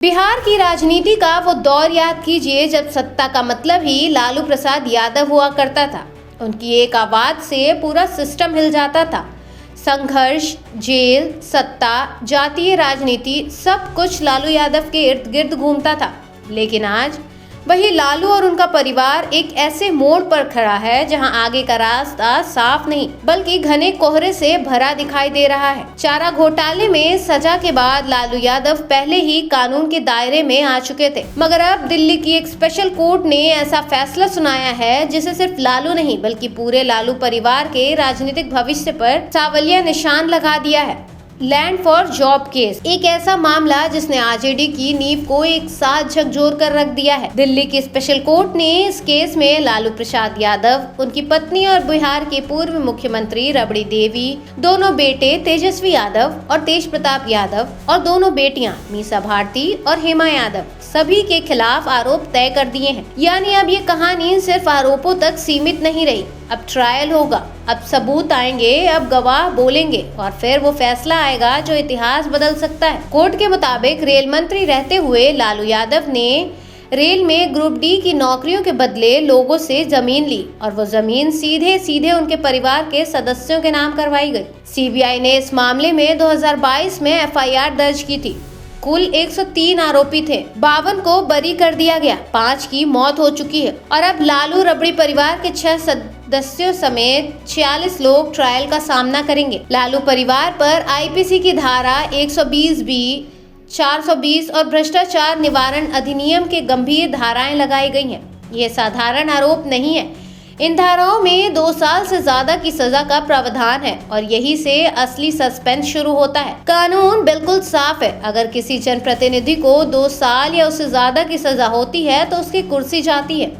बिहार की राजनीति का वो दौर याद कीजिए जब सत्ता का मतलब ही लालू प्रसाद यादव हुआ करता था। उनकी एक आवाज से पूरा सिस्टम हिल जाता था। संघर्ष, जेल, सत्ता, जातीय राजनीति, सब कुछ लालू यादव के इर्द गिर्द घूमता था। लेकिन आज वही लालू और उनका परिवार एक ऐसे मोड़ पर खड़ा है जहां आगे का रास्ता साफ नहीं बल्कि घने कोहरे से भरा दिखाई दे रहा है। चारा घोटाले में सजा के बाद लालू यादव पहले ही कानून के दायरे में आ चुके थे, मगर अब दिल्ली की एक स्पेशल कोर्ट ने ऐसा फैसला सुनाया है जिसे सिर्फ लालू नहीं बल्कि पूरे लालू परिवार के राजनीतिक भविष्य पर सावलिया निशान लगा दिया है। लैंड फॉर जॉब केस, एक ऐसा मामला जिसने आरजेडी की नींव को एक साथ झकझोर कर रख दिया है। दिल्ली की स्पेशल कोर्ट ने इस केस में लालू प्रसाद यादव, उनकी पत्नी और बिहार के पूर्व मुख्यमंत्री रबड़ी देवी, दोनों बेटे तेजस्वी यादव और तेज प्रताप यादव और दोनों बेटियां मीसा भारती और हेमा यादव, सभी के खिलाफ आरोप तय कर दिए हैं। यानी अब ये कहानी सिर्फ आरोपों तक सीमित नहीं रही, अब ट्रायल होगा, अब सबूत आएंगे, अब गवाह बोलेंगे और फिर वो फैसला आएगा जो इतिहास बदल सकता है। कोर्ट के मुताबिक रेल मंत्री रहते हुए लालू यादव ने रेल में ग्रुप डी की नौकरियों के बदले लोगों से जमीन ली और वो जमीन सीधे सीधे उनके परिवार के सदस्यों के नाम करवाई गई। सीबीआई ने इस मामले में 2022 में एफआईआर दर्ज की थी। कुल 103 आरोपी थे, 52 को बरी कर दिया गया, 5 की मौत हो चुकी है और अब लालू रबड़ी परिवार के 6 सदस्यों समेत 46 लोग ट्रायल का सामना करेंगे। लालू परिवार पर आईपीसी की धारा 120B, 420 और भ्रष्टाचार निवारण अधिनियम के गंभीर धाराएं लगाई गई हैं। ये साधारण आरोप नहीं है। इन धाराओं में 2 साल से ज्यादा की सजा का प्रावधान है और यही से असली सस्पेंस शुरू होता है। कानून बिल्कुल साफ है, अगर किसी जनप्रतिनिधि को 2 साल या उससे ज्यादा की सजा होती है तो उसकी कुर्सी जाती है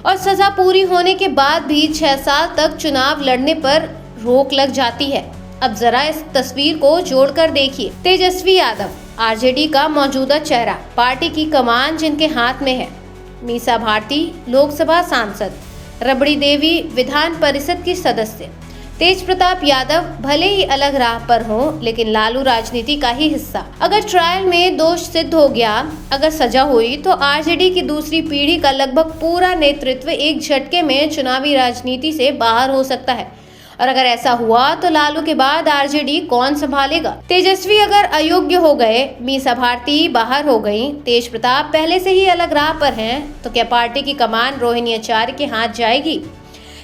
और सजा पूरी होने के बाद भी 6 साल तक चुनाव लड़ने पर रोक लग जाती है। अब जरा इस तस्वीर को जोड़कर देखिए। तेजस्वी यादव आरजेडी का मौजूदा चेहरा, पार्टी की कमान जिनके हाथ में है। मीसा भारती लोकसभा सांसद, रबड़ी देवी विधान परिषद की सदस्य, तेज प्रताप यादव भले ही अलग राह पर हों लेकिन लालू राजनीति का ही हिस्सा। अगर ट्रायल में दोष सिद्ध हो गया, अगर सजा हुई तो आरजेडी की दूसरी पीढ़ी का लगभग पूरा नेतृत्व एक झटके में चुनावी राजनीति से बाहर हो सकता है। और अगर ऐसा हुआ तो लालू के बाद आरजेडी कौन संभालेगा? तेजस्वी अगर अयोग्य हो गए, मीसा भारती बाहर हो गई, तेज प्रताप पहले से ही अलग राह पर हैं, तो क्या पार्टी की कमान रोहिणी आचार्य के हाथ जाएगी?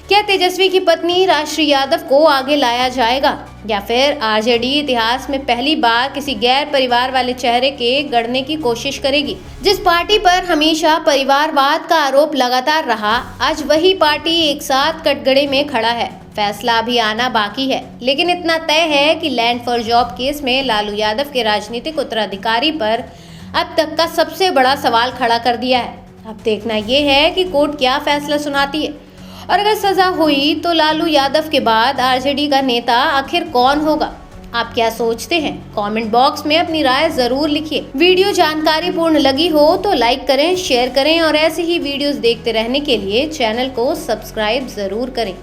क्या तेजस्वी की पत्नी राष्ट्री यादव को आगे लाया जाएगा या फिर आरजेडी इतिहास में पहली बार किसी गैर परिवार वाले चेहरे के गढ़ने की कोशिश करेगी? जिस पार्टी पर हमेशा परिवारवाद का आरोप लगातार रहा, आज वही पार्टी एक साथ कटघरे में खड़ा है। फैसला अभी आना बाकी है, लेकिन इतना तय है कि लैंड फॉर जॉब केस में लालू यादव के राजनीतिक उत्तराधिकारी पर अब तक का सबसे बड़ा सवाल खड़ा कर दिया है। अब देखना ये है कि कोर्ट क्या फैसला सुनाती है और अगर सजा हुई तो लालू यादव के बाद आरजेडी का नेता आखिर कौन होगा? आप क्या सोचते हैं? कमेंट बॉक्स में अपनी राय जरूर लिखिए। वीडियो जानकारी पूर्ण लगी हो तो लाइक करें, शेयर करें और ऐसे ही वीडियोस देखते रहने के लिए चैनल को सब्सक्राइब जरूर करें।